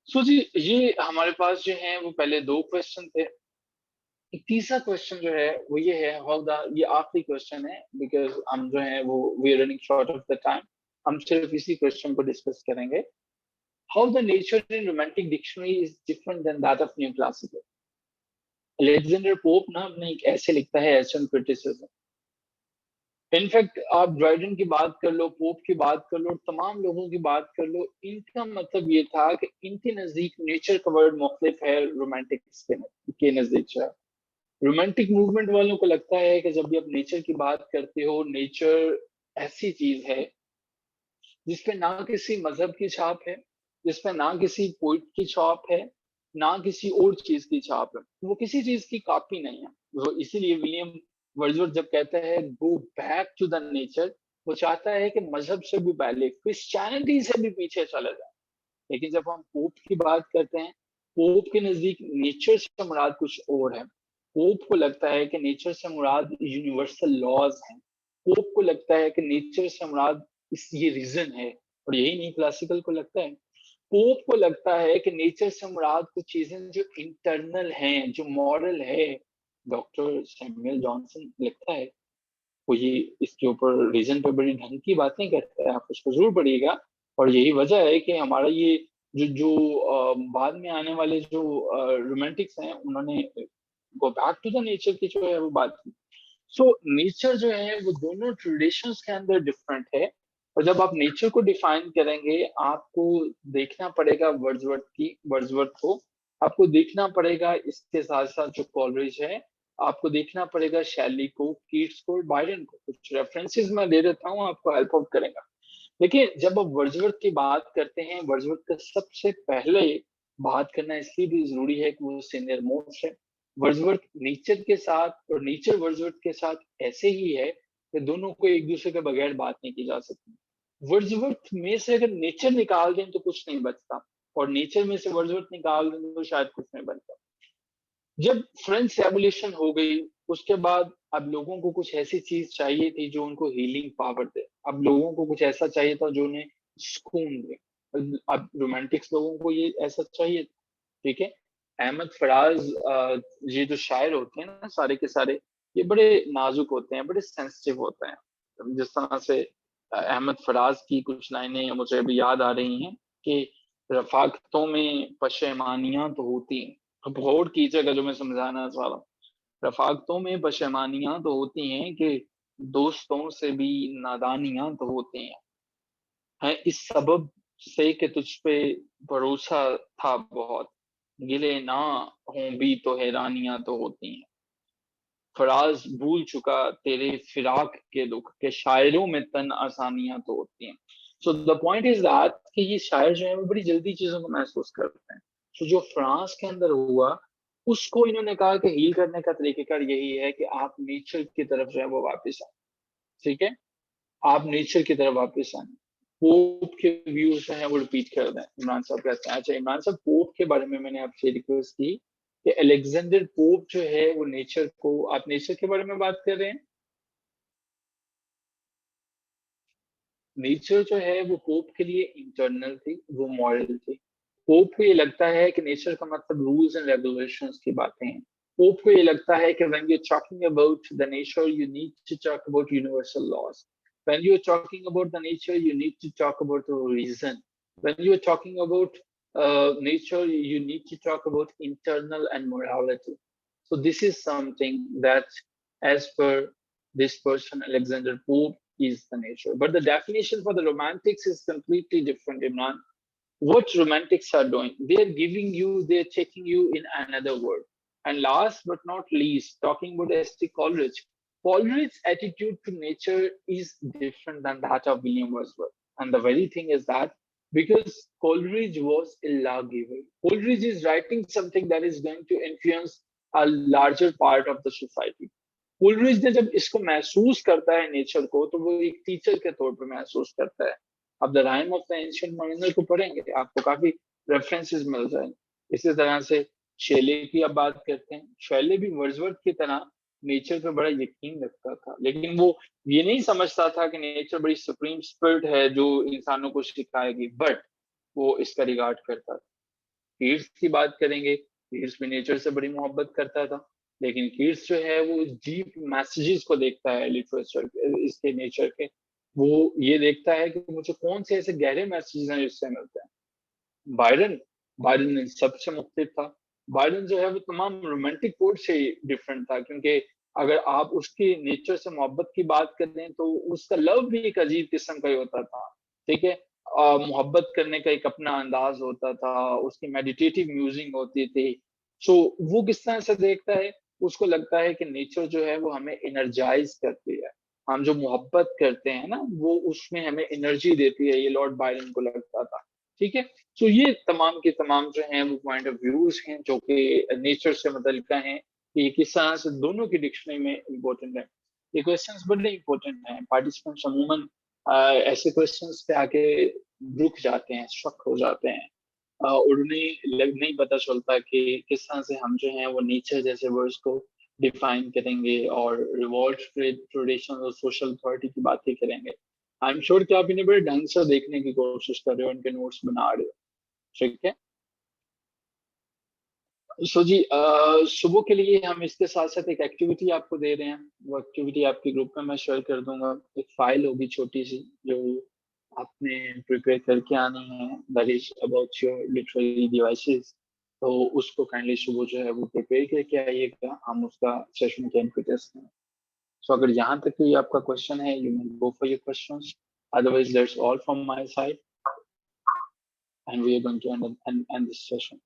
सो जी, ये हमारे पास जो है वो पहले 2 क्वेश्चन थे। एक तीसरा क्वेश्चन जो है वो ये है, हाउ द, ये आखिरी क्वेश्चन है बिकॉज हम जो है वो we are running short of the time, हम सिर्फ इसी क्वेश्चन को डिस्कस करेंगे। How the nature in romantic dictionary is different than that of new classical. Alexander Pope ना अपने एक ऐसे लिखता है एसन क्रिटिसिज्म। इनफैक्ट आप ड्राइडन की बात कर लो, पोप की बात कर लो, तमाम लोगों की बात कर लो, इनका मतलब ये था कि इनके नजदीक नेचर का वर्ड मुख्तलिफ है रोमांटिक्स के नजदीक जो है। रोमांटिक मूवमेंट वालों को लगता है कि जब भी आप नेचर की बात करते हो, नेचर ऐसी चीज है जिसपे ना किसी मजहब की छाप है, जिसपे ना किसी पोइट की छाप है, ना किसी और चीज की छाप है, वो किसी चीज की कॉपी नहीं है। वो इसीलिए विलियम वर्ड्सवर्थ जब कहता है go back to the nature, वो चाहता है कि मजहब से भी पहले, क्रिश्चियनिटी से भी पीछे चला जाए। लेकिन जब हम पोप की बात करते हैं, पोप के नजदीक नेचर से मुराद कुछ और है। पोप को लगता है कि नेचर से मुराद यूनिवर्सल लॉज हैं। पोप को लगता है कि नेचर से मुराद इस ये रीजन है, और यही नहीं क्लासिकल को लगता है। पोप को लगता है कि नेचर से मुराद कुछ चीजें जो इंटरनल हैं, जो मॉरल है। डॉक्टर सैमुअल जॉनसन लिखता है, वो ये इसके ऊपर रीजन पे बड़ी ढंग की बातें करता है, आप उसको जरूर पढ़िएगा। और यही वजह है कि हमारा ये जो जो बाद में आने वाले जो रोमांटिक्स हैं, उन्होंने go back to the nature की जो है वो बात की। सो नेचर जो है वो दोनों ट्रेडिशंस के अंदर डिफरेंट है, और जब आप नेचर को डिफाइन करेंगे, आपको देखना पड़ेगा वर्ड्सवर्थ को, आपको देखना पड़ेगा इसके साथ साथ जो कॉलरिज है, आपको देखना पड़ेगा शैली को, कीट्स को, बायरन को। कुछ रेफरेंसेस मैं दे देता हूँ, आपको हेल्प आउट करेगा। देखिए, जब आप वर्ड्सवर्थ की बात करते हैं, वर्ड्सवर्थ का सबसे पहले बात करना इसलिए भी जरूरी है कि वो सीनियर मोस्ट है। वर्ड्सवर्थ नेचर के साथ, और नेचर वर्ड्सवर्थ के साथ ऐसे ही है कि दोनों को एक दूसरे के बगैर बात नहीं की जा सकती। वर्ड्सवर्थ में से अगर नेचर निकाल दें तो कुछ नहीं बचता, और नेचर में से वर्ड्सवर्थ निकाल दें तो शायद कुछ नहीं बनता। जब फ्रेंच रेवोल्यूशन हो गई, उसके बाद अब लोगों को कुछ ऐसी चीज चाहिए थी जो उनको हीलिंग पावर दे। अब लोगों को कुछ ऐसा चाहिए था जो उन्हें सुकून दे। अब रोमांटिक्स लोगों को ये ऐसा चाहिए, ठीक है। अहमद फराज, ये जो शायर होते हैं ना सारे के सारे, ये बड़े नाजुक होते हैं, बड़े सेंसिटिव होते हैं। जिस तरह से अहमद फराज की कुछ लाइनें मुझे अभी याद आ रही हैं कि रफाकतों में पशेमानियां तो होती हैं। अब गौर कीजिएगा जो मैं समझाना चाह रहा हूँ। रफाकतों में पशेमानियां तो होती हैं कि दोस्तों से भी नादानियां तो होती हैं इस सबब से कि तुझ पे भरोसा था बहुत, गिले ना हों भी तो हैरानियां तो होती हैं। फराज भूल चुका तेरे फिराक के दुख, के शायरों में तन आसानियां तो होती हैं। So the point is that कि ये शायर जो है वो बड़ी जल्दी चीजों को महसूस करते हैं। तो जो फ्रांस के अंदर हुआ, उसको इन्होंने कहा कि हील करने का तरीकेकार यही है कि आप नेचर की तरफ जो है वो वापस आए, ठीक है। आप नेचर की तरफ वापस आए। पोप के व्यूज जो है वो रिपीट कर दें। इमरान साहब कहते हैं, अच्छा इमरान साहब पोप के बारे में मैंने आपसे रिक्वेस्ट की कि अलेक्जेंडर पोप जो है वो नेचर को, आप नेचर के बारे में बात कर रहे हैं। नेचर जो है वो पोप के लिए इंटरनल थी, वो मॉरल थी। पोप को ये लगता है कि नेचर का मतलब रूल्स एंड रेगुलेशंस की बातें हैं। पोप को ये लगता है कि when you're talking about the nature you need to talk about universal laws. When you're talking about the nature you need to talk about the reason. When you're talking about nature you need to talk about internal and morality. So this is something that, as per this person Alexander Pope, is the nature. But the definition for the romantics is completely different, Imran. What romantics are doing, they're giving you, they're taking you in another world. And last but not least, talking about S.T. Coleridge. Coleridge's attitude to nature is different than that of William Wordsworth. And the very thing is that because Coleridge was a lawgiver, Coleridge is writing something that is going to influence a larger part of the society. Coleridge ने जब इसको महसूस करता है nature को, तो वो एक टीचर के तौर पर महसूस करता है। अब the rime of the ancient mariner को पढ़ेंगे, आपको काफी रेफरेंसेस मिल जाएंगे। इसी तरह से शेले की अब बात करते हैं। शेले भी वर्ड्सवर्थ की तरह नेचर पे बड़ा यकीन रखता था, लेकिन वो ये नहीं समझता था कि नेचर बड़ी सुप्रीम स्पिरिट है जो इंसानों को सिखाएगी, बट वो इसका रिगार्ड करता था। कीट्स की बात करेंगे, कीट्स भी नेचर से बड़ी मोहब्बत करता था, लेकिन कीट्स जो है वो डीप मैसेजेस को देखता है लिटरेचर इसके नेचर के। वो ये देखता है कि मुझे कौन से ऐसे गहरे मैसेजेस हैं जिससे मिलते हैं। बायरन, बायरन सबसे मुख्तलिफ था। बायरन जो है वो तमाम रोमांटिक पोएट से डिफरेंट था, क्योंकि अगर आप उसके नेचर से मोहब्बत की बात करें तो उसका लव भी एक अजीब किस्म का ही होता था, ठीक है। मोहब्बत करने का एक अपना अंदाज होता था, उसकी मेडिटेटिव म्यूजिक होती थी। सो वो किस तरह से देखता है, उसको लगता है कि नेचर जो है वो हमें एनर्जाइज करती है। हम जो मोहब्बत करते हैं ना, वो उसमें हमें एनर्जी देती है, ये लॉर्ड बायरन को लगता था, ठीक है। तो ये तमाम के तमाम जो हैं वो पॉइंट ऑफ व्यूज हैं जो कि नेचर से मुतल्लिका हैं कि ये किस तरह से दोनों की डिक्शनरी में इम्पोर्टेंट है। ये क्वेश्चंस बड़े इंपॉर्टेंट हैं। पार्टिसिपेंट्स अमूमन ऐसे क्वेश्चंस पे आके रुक जाते हैं, स्ट्रक हो जाते हैं, और उन्हें नहीं पता चलता कि किस तरह से हम जो है वो नेचर जैसे वर्ड्स को डिफाइन करेंगे और रिवॉल्ट ट्रेडिशन और सोशल अथॉरिटी की बातें करेंगे। आई एम श्योर कि आप इन्हें बड़े ढंग से देखने की कोशिश कर रहे हो, इनके नोट्स बना रहे हो, ठीक है। सो जी, सुबह के लिए हम इसके साथ साथ एक एक्टिविटी आपको दे रहे हैं। वो एक्टिविटी आपके ग्रुप में मैं शेयर कर दूंगा। एक फाइल होगी छोटी सी जो आपने प्रिपेयर करके आनी है, that is about your literary devices. तो उसको काइंडली सुबह जो है वो प्रिपेयर करके आइएगा, हम उसका सेशन के एंड पे टेस्ट करें। सो अगर यहाँ तक कोई आपका क्वेश्चन है, you can go for your questions, otherwise that's all from my side and we are going to end this session.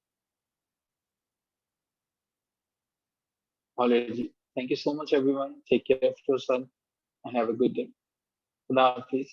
Already. Thank you so much, everyone. Take care of yourself and have a good day. Khuda Hafiz.